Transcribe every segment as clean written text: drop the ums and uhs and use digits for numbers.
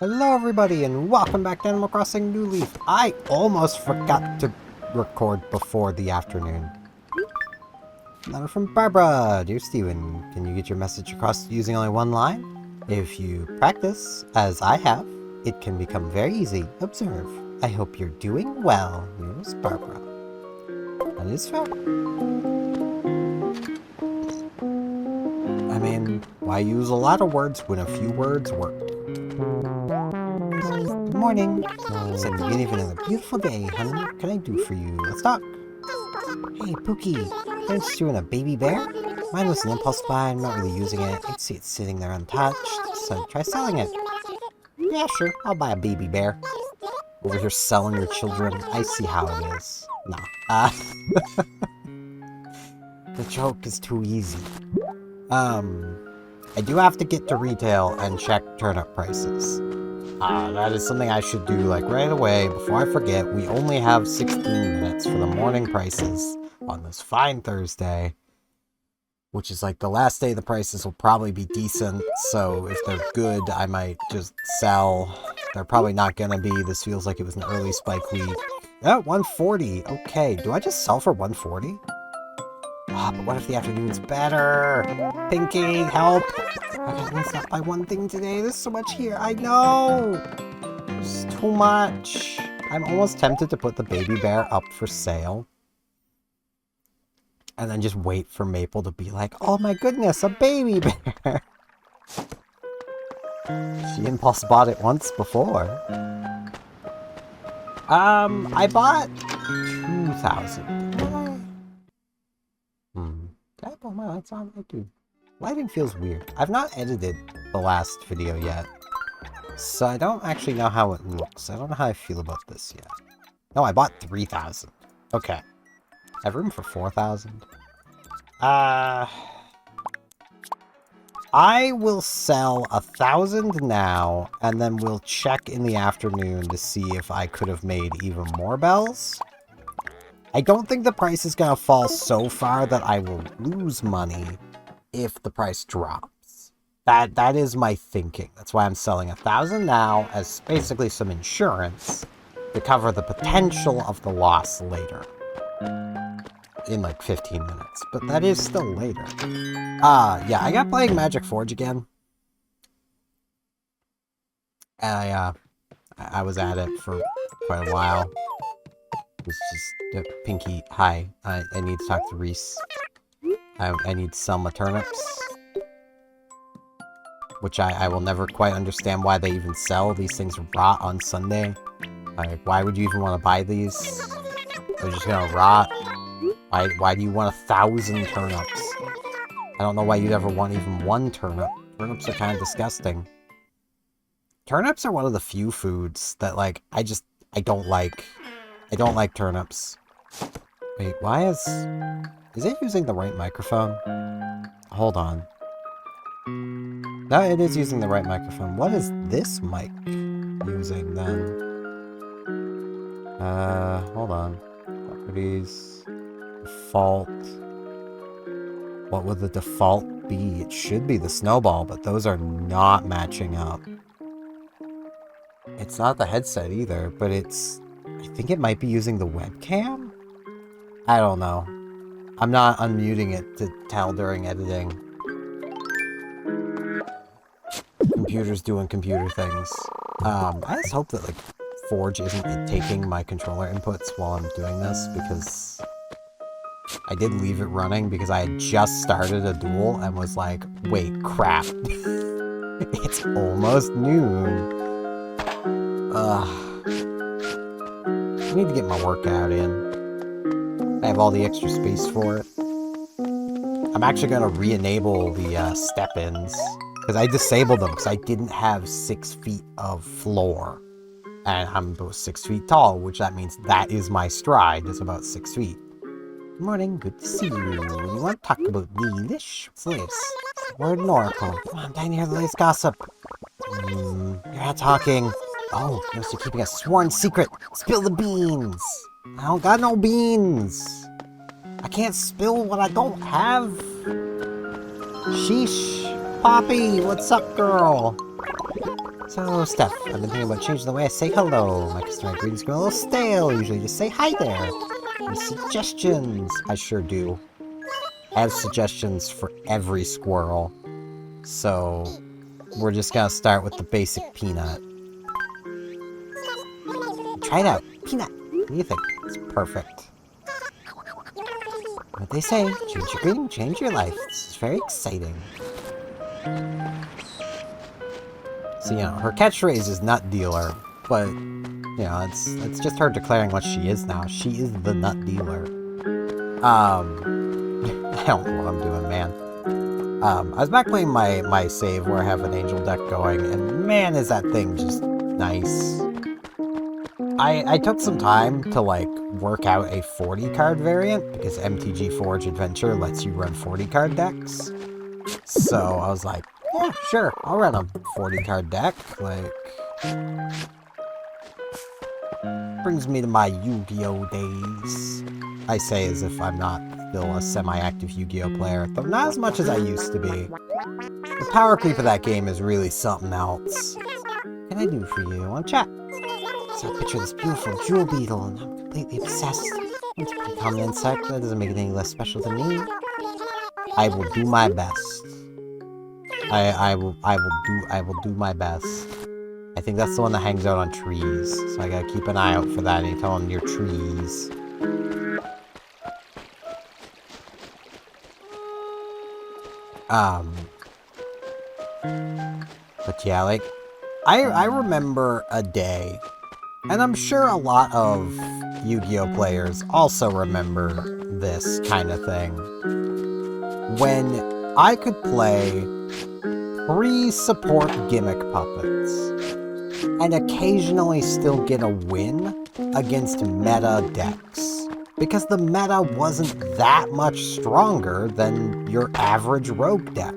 Hello everybody and welcome back to Animal Crossing New Leaf. I almost forgot to record before the afternoon. Letter from Barbara. Dear Steven, can you get your message across using only one line? If you practice, as I have, it can become very easy. Observe. I hope you're doing well. Yours, Barbara. That is fair. I mean, why use a lot of words when a few words work? Good morning. It's the beginning of another beautiful day, honey. What can I do for you? Let's talk. Hey, Pookie. You're interested in a baby bear? Mine was an impulse buy. I'm not really using it. I'd see it sitting there untouched, so try selling it. Yeah, sure. I'll buy a baby bear. Over here selling your children. I see how it is. No. The joke is too easy. I do have to get to retail and check turnip prices. That is something I should do, like, right away, before I forget. We only have 16 minutes for the morning prices on this fine Thursday, which is, like, the last day the prices will probably be decent, so if they're good, I might just sell. They're probably not gonna be. This feels like it was an early spike week. Oh, 140. Okay, do I just sell for 140? But what if the afternoon's better? Pinky, help! I can only stop by one thing today. There's so much here. I know! There's too much. I'm almost tempted to put the baby bear up for sale. And then just wait for Maple to be like, oh my goodness, a baby bear! She impulse bought it once before. I bought 2,000. Did I put my lights on? I do. Lighting feels weird. I've not edited the last video yet, so I don't actually know how it looks. I don't know how I feel about this yet. No, I bought 3,000. Okay. I have room for 4,000. I will sell 1,000 now, and then we'll check in the afternoon to see if I could have made even more bells. I don't think the price is going to fall so far that I will lose money if the price drops. That is my thinking. That's why I'm selling 1,000 now as basically some insurance to cover the potential of the loss later. In like 15 minutes. But that is still later. Yeah, I got playing MTG Forge again. And I was at it for quite a while. It's just Pinky, hi. I need to talk to Reese. I need to sell my turnips. Which I will never quite understand why they even sell. These things rot on Sunday. Like, why would you even want to buy these? They're just gonna rot. Why do you want 1,000 turnips? I don't know why you'd ever want even one turnip. Turnips are kind of disgusting. Turnips are one of the few foods that, like, I don't like. I don't like turnips. Wait, why is it using the right microphone? Hold on. No, it is using the right microphone. What is this mic using then? Hold on. Properties. Default. What would the default be? It should be the snowball, but those are not matching up. It's not the headset either, but it's... I think it might be using the webcam? I don't know. I'm not unmuting it to tell during editing. Computer's doing computer things. I just hope that, like, Forge isn't taking my controller inputs while I'm doing this, because I did leave it running because I had just started a duel and was like, wait, crap. It's almost noon. Ugh. I need to get my workout in. I have all the extra space for it. I'm actually going to re-enable the step-ins. Because I disabled them because I didn't have 6 feet of floor. And I'm about 6 feet tall, which that means that is my stride. It's about 6 feet. Good morning, good to see you. You want to talk about the Lish? What's this? Word and Oracle. Come on, I'm dying to hear the latest gossip. You're not talking. Oh, you're still keeping a sworn secret. Spill the beans. I don't got no beans. I can't spill what I don't have. Sheesh. Poppy, what's up, girl? So, Steph, I've been thinking about changing the way I say hello. My customary greetings go a little stale. Usually just say hi there. Any suggestions? I sure do. I have suggestions for every squirrel. So, we're just gonna start with the basic Peanut. Try it out. Peanut. What do you think? It's perfect. What they say, change your greeting, change your life. This is very exciting. So, her catchphrase is nut dealer, but, it's just her declaring what she is now. She is the nut dealer. I don't know what I'm doing, man. I was back playing my save where I have an angel deck going, and man, is that thing just nice. I took some time to, work out a 40-card variant, because MTG Forge Adventure lets you run 40-card decks. So, I was like, yeah, sure, I'll run a 40-card deck, brings me to my Yu-Gi-Oh! Days. I say as if I'm not still a semi-active Yu-Gi-Oh! Player, though not as much as I used to be. The power creep of that game is really something else. What can I do for you? On chat. So I picture this beautiful jewel beetle, and I'm completely obsessed. It's a pretty common insect, that doesn't make it any less special than me. I will do my best. I will do my best. I think that's the one that hangs out on trees, so I gotta keep an eye out for that anytime I'm near trees. But yeah, I remember a day, and I'm sure a lot of Yu-Gi-Oh! Players also remember this kind of thing, when I could play 3 support gimmick puppets, and occasionally still get a win against meta decks, because the meta wasn't that much stronger than your average rogue deck.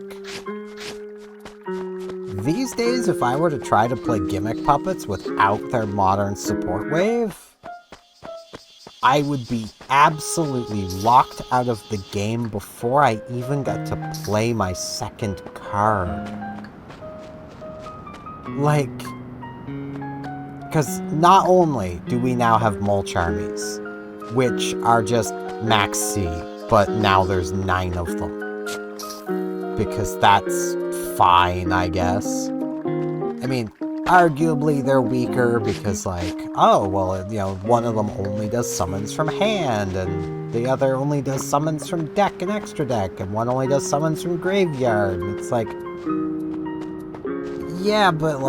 These days, if I were to try to play gimmick puppets without their modern support wave, I would be absolutely locked out of the game before I even got to play my second card. Because not only do we now have Mulch Armies, which are just max C, but now there's 9 of them. Because that's fine, I guess. I mean, arguably they're weaker because, one of them only does summons from hand, and the other only does summons from deck and extra deck, and one only does summons from graveyard, and it's yeah, but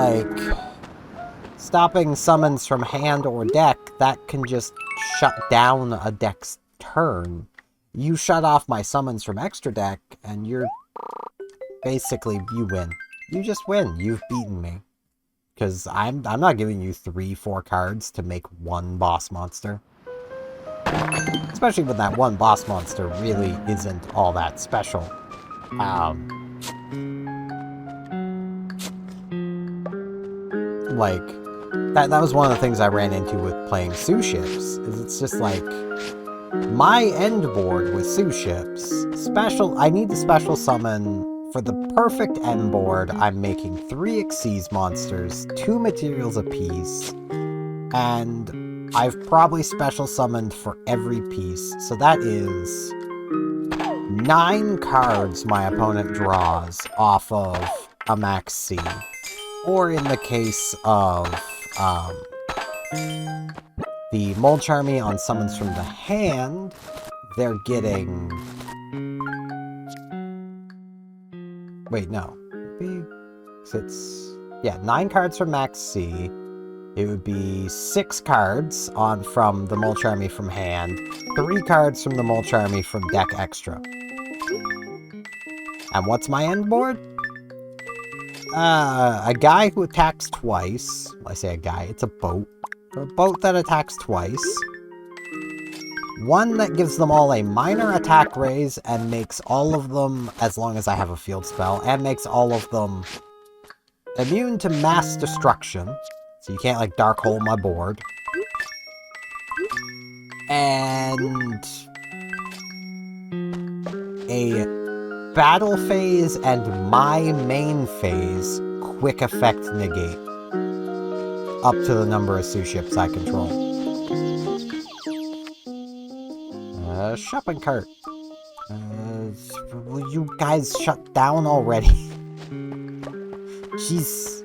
stopping summons from hand or deck, that can just shut down a deck's turn. You shut off my summons from extra deck, and you're basically, you win. You just win. You've beaten me. Because I'm not giving you 3-4 cards to make 1 boss monster. Especially when that 1 boss monster really isn't all that special. That was one of the things I ran into with playing Sue Ships, is it's just my end board with Sue Ships, I need to special summon. For the perfect end board, I'm making 3 Xyz monsters, 2 materials apiece, and I've probably special summoned for every piece, so that is 9 cards my opponent draws off of a max C. Or in the case of the Mulch Army on summons from the hand, they're getting... Wait, no. It's... Yeah, 9 cards from max C. It would be 6 cards from the Mulch Army from hand, 3 cards from the Mulch Army from deck extra. And what's my end board? A guy who attacks twice. Well, I say a guy, it's a boat. A boat that attacks twice. One that gives them all a minor attack raise and makes all of them, as long as I have a field spell, and makes all of them immune to mass destruction. So you can't, dark hole my board. And a battle phase and my main phase quick effect negate. up to the number of sous ships I control. Shopping cart. Will you guys shut down already? Jeez.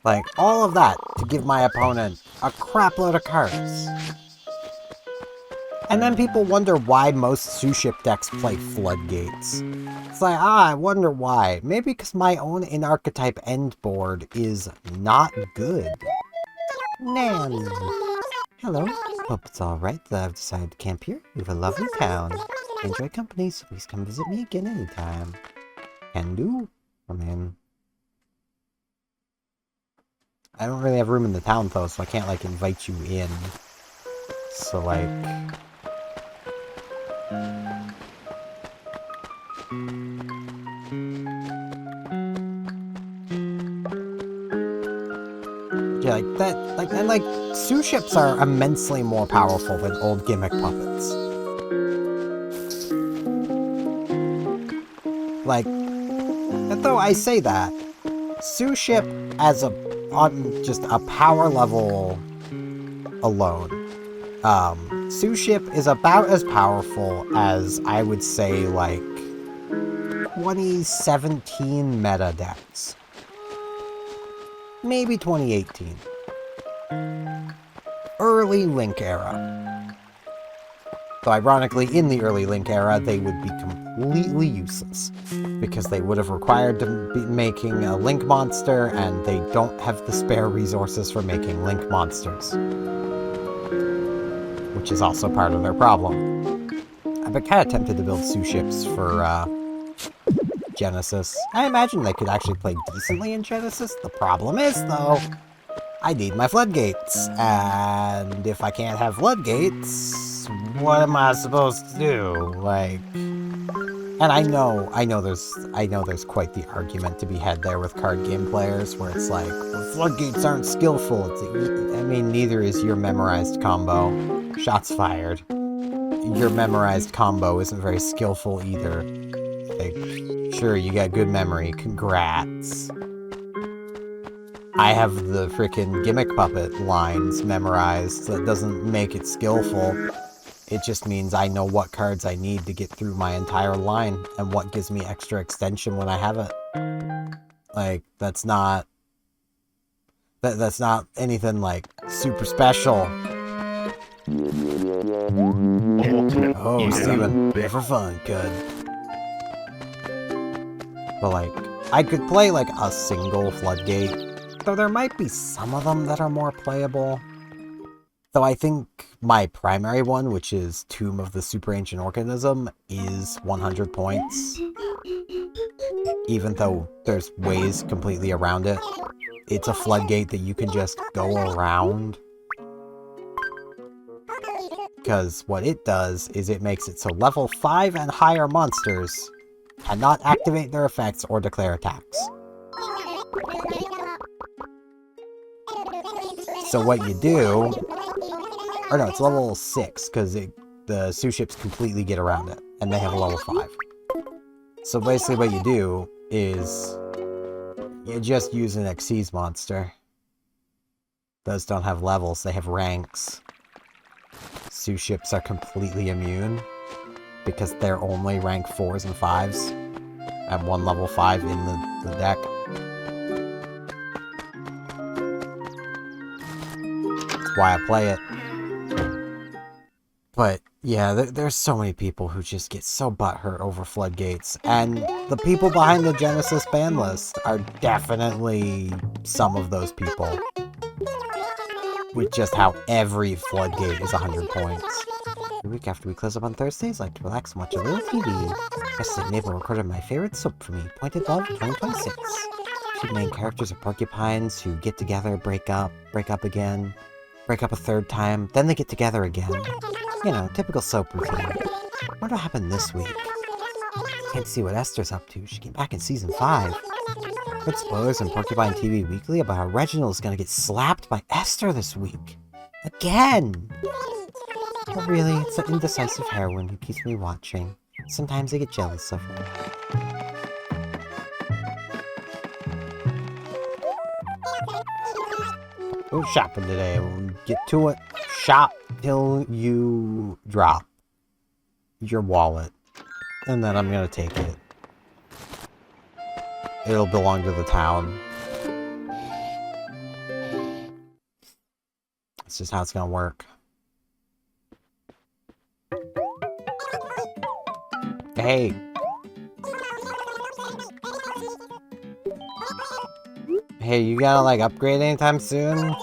Like, all of that to give my opponent a crapload of cards. And then people wonder why most sous ship decks play floodgates. It's like, I wonder why. Maybe because my own in-archetype end board is not good. Nan. Hello. Hope it's alright that I've decided to camp here. We have a lovely town. Enjoy company, so please come visit me again anytime. Can do. I mean, I don't really have room in the town, though, so I can't, like, invite you in. So, like... yeah, like, that... like, and, like, sous ships are immensely more powerful than old gimmick puppets. Like, though I say that, sous ship as a... on just a power level alone. Sous ship is about as powerful as, I would say, like, 2017 meta decks. Maybe 2018. Early Link era. Though ironically, in the early Link era, they would be completely useless. Because they would have required to be making a Link monster, and they don't have the spare resources for making Link monsters. Which is also part of their problem. I've been kind of tempted to build sous ships for, Genesis. I imagine they could actually play decently in Genesis. The problem is, though, I need my floodgates. And if I can't have floodgates, what am I supposed to do? Like... And I know there's quite the argument to be had there with card game players, where it's like, well, floodgates aren't skillful. I mean, neither is your memorized combo. Shots fired. Your memorized combo isn't very skillful either. Like, sure, you got good memory. Congrats. I have the frickin' gimmick puppet lines memorized. That doesn't make it skillful. It just means I know what cards I need to get through my entire line, and what gives me extra extension when I have it. Like, that's not... That's not anything, like, super special. Oh, Steven, for fun, good. But, like, I could play, like, a single floodgate, though there might be some of them that are more playable. Though I think my primary one, which is Tomb of the Super Ancient Organism, is 100 points. Even though there's ways completely around it. It's a floodgate that you can just go around. Because what it does is it makes it so level 5 and higher monsters cannot activate their effects or declare attacks. So what you do... Or no, it's level 6, because the sous ships completely get around it, and they have a level 5. So basically what you do is... you just use an Xyz monster. Those don't have levels, they have ranks. Sous ships are completely immune, because they're only rank 4s and 5s, and one level 5 in the deck. That's why I play it. But, yeah, there's so many people who just get so butthurt over floodgates, and the people behind the Genesis ban list are definitely some of those people. With just how every floodgate is 100 points. The week after we close up on Thursdays, I like to relax and watch a little TV. Yesterday, Mabel recorded my favorite soap for me, Pointed Love 2026. Two main characters are porcupines who get together, break up again, break up a third time, then they get together again. You know, typical soap routine. What happened this week? Can't see what Esther's up to. She came back in season 5. Heard spoilers in Porcupine TV Weekly about how Reginald's gonna get slapped by Esther this week. Again! But really, it's the indecisive heroine who keeps me watching. Sometimes I get jealous of her. We're shopping today. We'll get to it. Shop till you drop your wallet. And then I'm gonna take it. It'll belong to the town. That's just how it's gonna work. Hey. Hey, you gotta, like, upgrade anytime soon?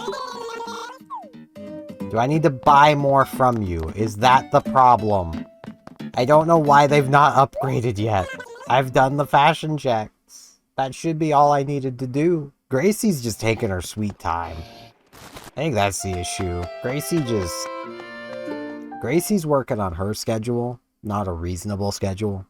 Do I need to buy more from you? Is that the problem? I don't know why they've not upgraded yet. I've done the fashion checks. That should be all I needed to do. Gracie's just taking her sweet time. I think that's the issue. Gracie's working on her schedule, not a reasonable schedule.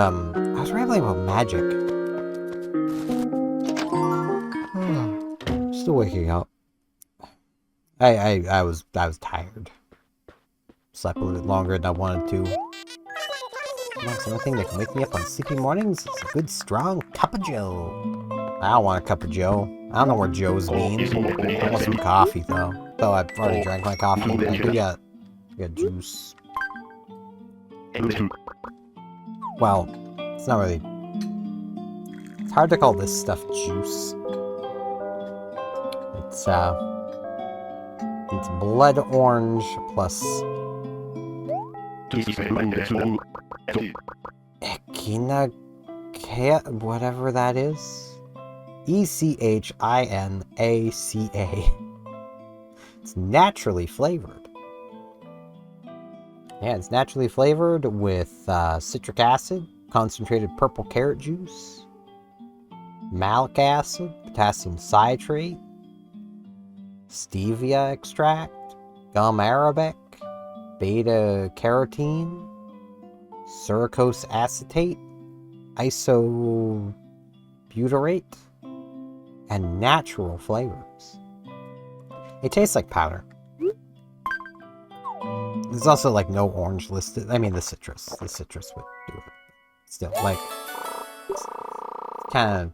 I was rambling about magic. Still waking up. I was tired. Slept a little bit longer than I wanted to. That's the only thing that can wake me up on sleepy mornings is a good strong cup of joe. I don't want a cup of joe. I don't know where joes mean. I want some coffee though. Though I've already drank my coffee. I do got juice. Well, it's not really... It's hard to call this stuff juice. It's blood orange plus... Echinacea, whatever that is. Echinaca. It's naturally flavored. Yeah, it's naturally flavored with citric acid, concentrated purple carrot juice, malic acid, potassium citrate, stevia extract, gum arabic, beta carotene, sucrose acetate, isobutyrate, and natural flavors. It tastes like powder. There's also, like, no orange listed. I mean, the citrus. The citrus would do it. Still, like, it's kind of...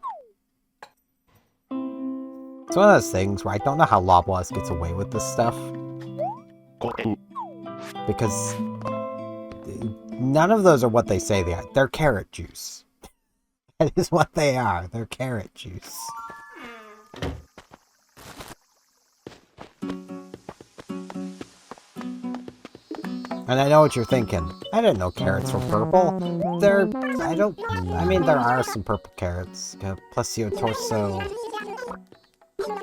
It's one of those things where I don't know how Loblaws gets away with this stuff. Because none of those are what they say they are. They're carrot juice. That is what they are. They're carrot juice. And I know what you're thinking. I didn't know carrots were purple. I mean, there are some purple carrots. Plesio torso.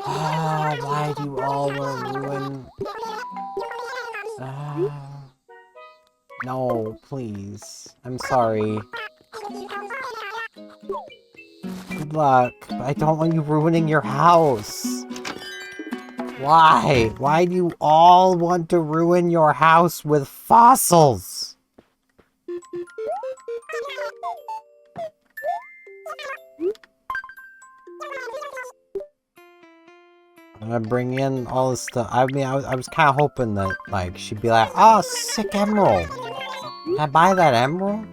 Ah, why do you all want to ruin... No, please. I'm sorry. Good luck. But I don't want you ruining your house. Why? Why do you all want to ruin your house with fossils? I'm gonna bring in all this stuff. I mean, I was kind of hoping that, like, she'd be like, oh, sick emerald. Can I buy that emerald?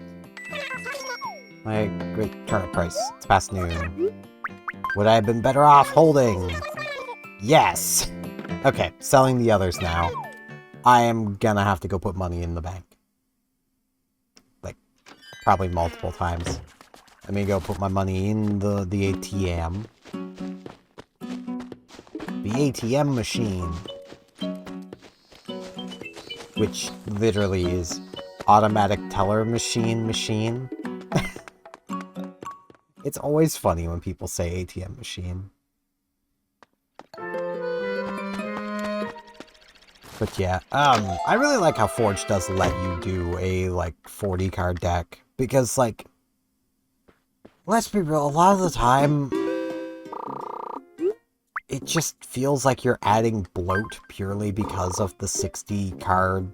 Like, great turnip price. It's past noon. Would I have been better off holding? Yes! Okay, selling the others now. I am gonna have to go put money in the bank. Like, probably multiple times. Let me go put my money in the ATM. The ATM machine. Which literally is automatic teller machine. It's always funny when people say ATM machine. But yeah, I really like how Forge does let you do a, like, 40 card deck. Because, like, let's be real, a lot of the time, it just feels like you're adding bloat purely because of the 60 card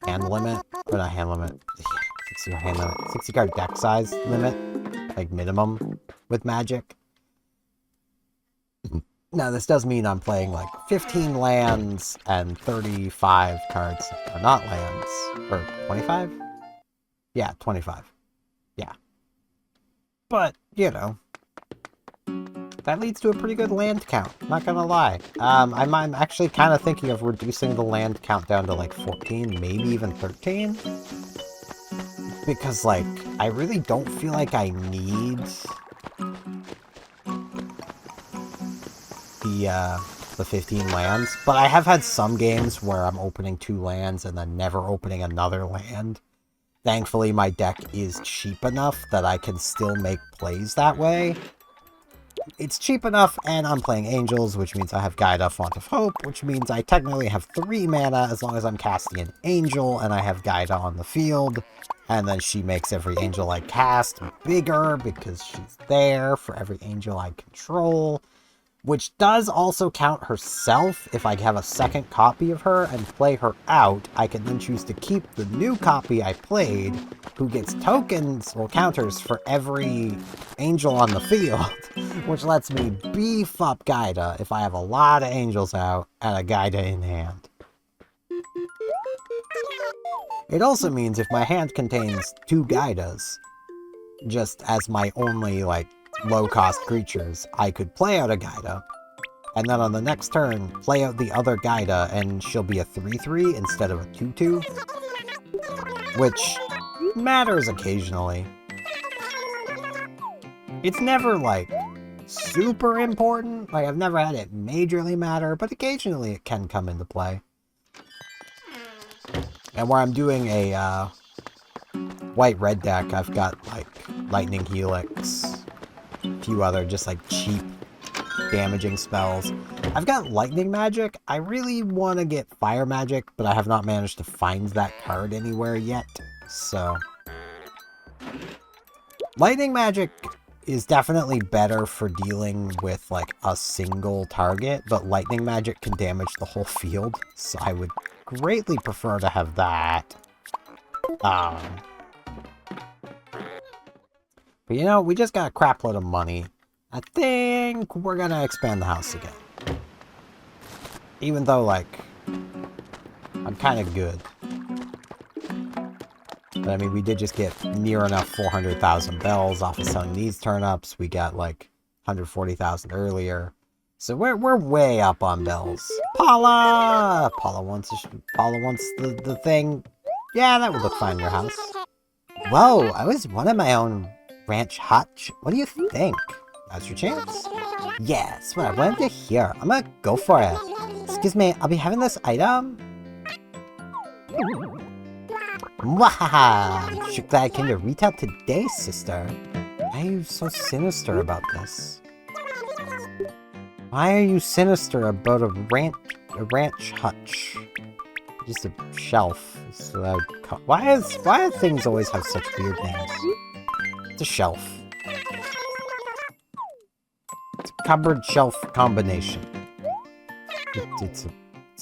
hand limit. Or not hand limit. 60 card hand limit. 60 card deck size limit. Like, minimum with Magic. Now, this does mean I'm playing like 15 lands and 35 cards that are not lands. Or 25? Yeah, 25. Yeah. But, you know, that leads to a pretty good land count, not gonna lie. I'm actually kind of thinking of reducing the land count down to like 14, maybe even 13. Because, like, I really don't feel like I need the 15 lands. But I have had some games where I'm opening 2 lands and then never opening another land. Thankfully, my deck is cheap enough that I can still make plays that way. It's cheap enough, and I'm playing Angels, which means I have Gaida, Font of Hope, which means I technically have 3 mana as long as I'm casting an Angel, and I have Gaida on the field. And then she makes every Angel I cast bigger, because she's there for every Angel I control. Which does also count herself. If I have a second copy of her and play her out, I can then choose to keep the new copy I played, who gets tokens or counters for every angel on the field, which lets me beef up Gaida if I have a lot of angels out and a Gaida in hand. It also means if my hand contains 2 Gaidas, just as my only, like, low-cost creatures, I could play out a Gaida, and then on the next turn, play out the other Gaida, and she'll be a 3-3 instead of a 2-2, which matters occasionally. It's never, like, super important. Like, I've never had it majorly matter, but occasionally it can come into play. And where I'm doing a white-red deck, I've got, like, Lightning Helix, a few other just, like, cheap damaging spells. I've got Lightning Magic. I really want to get Fire Magic, but I have not managed to find that card anywhere yet, so... Lightning Magic is definitely better for dealing with, like, a single target, but Lightning Magic can damage the whole field, so I would greatly prefer to have that. But you know, we just got a crap load of money. I think we're gonna expand the house again. Even though, like, I'm kind of good. But I mean, we did just get near enough 400,000 bells off of selling these turnips. We got, like, 140,000 earlier. So we're way up on bells. Paula! Paula wants the thing. Yeah, that would look fine in your house. Whoa, I was wanting my own ranch hutch. What do you think? Now's your chance. Yeah, that's what I wanted to hear. I'm gonna go for it. Excuse me, I'll be having this item. Mwahaha! I'm sure glad I came to retail today, sister. Why are you so sinister about this? Why are you sinister about a ranch hutch? Just a shelf. So why do things always have such weird names? It's a shelf. It's a cupboard shelf combination. It's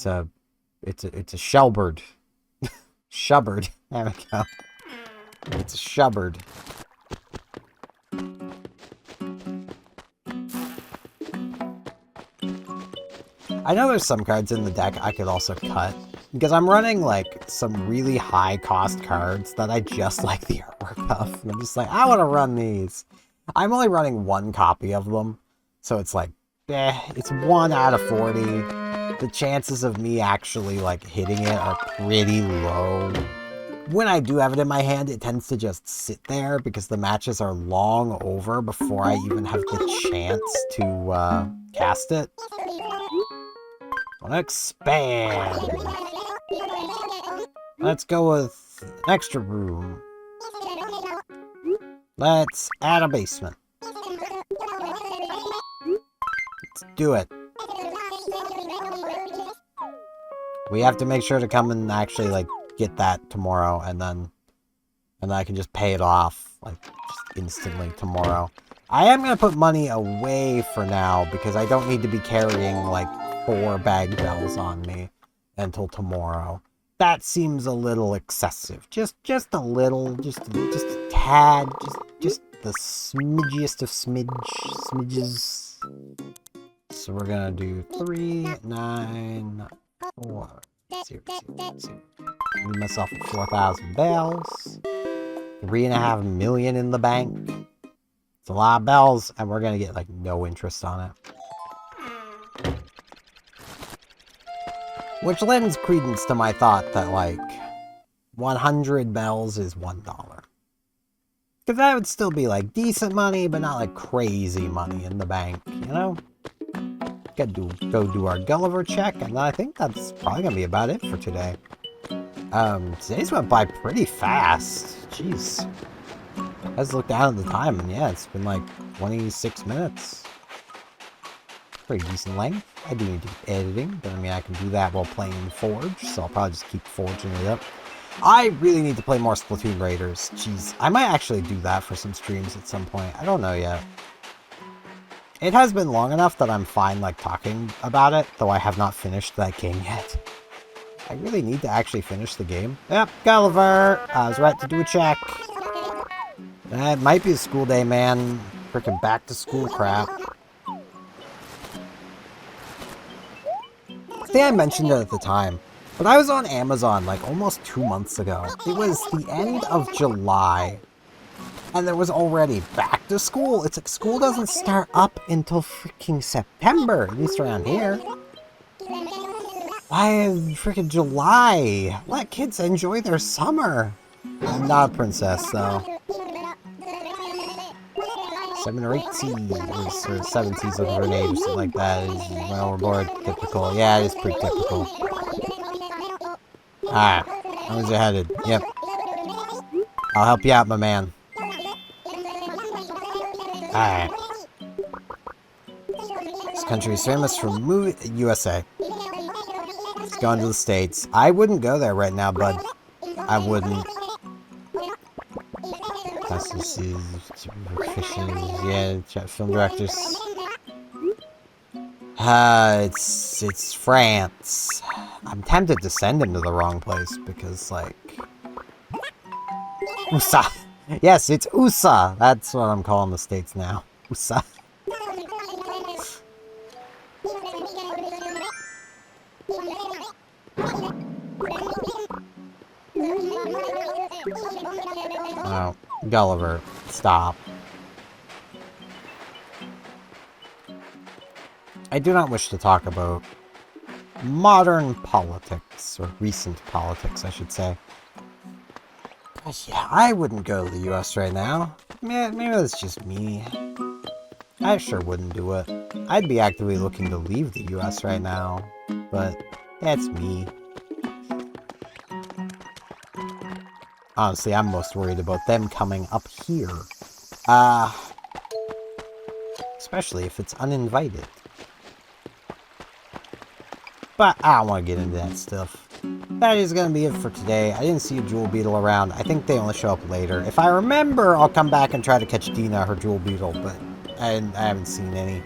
a shellbird. Shubbard. There we go. It's a shubbard. I know there's some cards in the deck I could also cut, because I'm running, like, some really high-cost cards that I just like the artwork of. And I'm just like, I want to run these. I'm only running 1 copy of them, so it's like, it's 1 out of 40. The chances of me actually, like, hitting it are pretty low. When I do have it in my hand, it tends to just sit there, because the matches are long over before I even have the chance to, cast it. I want to expand. Let's go with an extra room. Let's add a basement. Let's do it. We have to make sure to come and actually, like, get that tomorrow, and then I can just pay it off, like, just instantly tomorrow. I am going to put money away for now, because I don't need to be carrying, like, 4 bag bells on me until tomorrow. That seems a little excessive. Just a little, just a tad, just the smidgiest of smidges. So we're gonna do 3, 9, 4, 0, 0, 0. Give myself 4,000 bells. 3.5 million in the bank. It's a lot of bells, and we're gonna get like no interest on it. Which lends credence to my thought that like 100 bells is $1. Because that would still be like decent money, but not like crazy money in the bank, you know? Go do our Gulliver check, and I think that's probably gonna be about it for today. Today's went by pretty fast. Jeez. Let's look down at the time, and yeah, it's been like 26 minutes. Pretty decent length. I do need to be editing, but I mean, I can do that while playing Forge, so I'll probably just keep forging it up. I really need to play more Splatoon Raiders. Jeez, I might actually do that for some streams at some point. I don't know yet. It has been long enough that I'm fine, like, talking about it, though I have not finished that game yet. I really need to actually finish the game. Yep, Gulliver! I was right to do a check. It might be a school day, man. Frickin' back to school crap. I think I mentioned it at the time, but I was on Amazon like almost 2 months ago. It was the end of July, and there was already back to school. It's like school doesn't start up until freaking September, at least around here. Why is freaking July? Let kids enjoy their summer. I'm not a princess, though. 7 or 8 C's, or 7 C's of a grenade, or something like that. Is went overboard. Typical. Yeah, it is pretty typical. Alright. Where's you headed? Yep. I'll help you out, my man. Alright. This country is famous for USA. It's gone to the States. I wouldn't go there right now, bud. I wouldn't. Yeah, film directors. It's France. I'm tempted to send him to the wrong place because, like, USA. Yes, it's USA. That's what I'm calling the States now. USA. Oh, Gulliver, stop. I do not wish to talk about modern politics, or recent politics, I should say. But yeah, I wouldn't go to the US right now. Maybe that's just me. I sure wouldn't do it. I'd be actively looking to leave the US right now, but that's me. Honestly, I'm most worried about them coming up here. Especially if it's uninvited. But I don't want to get into that stuff. That is going to be it for today. I didn't see a Jewel Beetle around. I think they only show up later. If I remember, I'll come back and try to catch Dina, her Jewel Beetle, but I haven't seen any.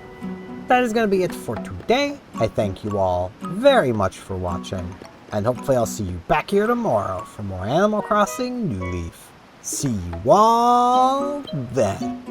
That is going to be it for today. I thank you all very much for watching. And hopefully I'll see you back here tomorrow for more Animal Crossing New Leaf. See you all then.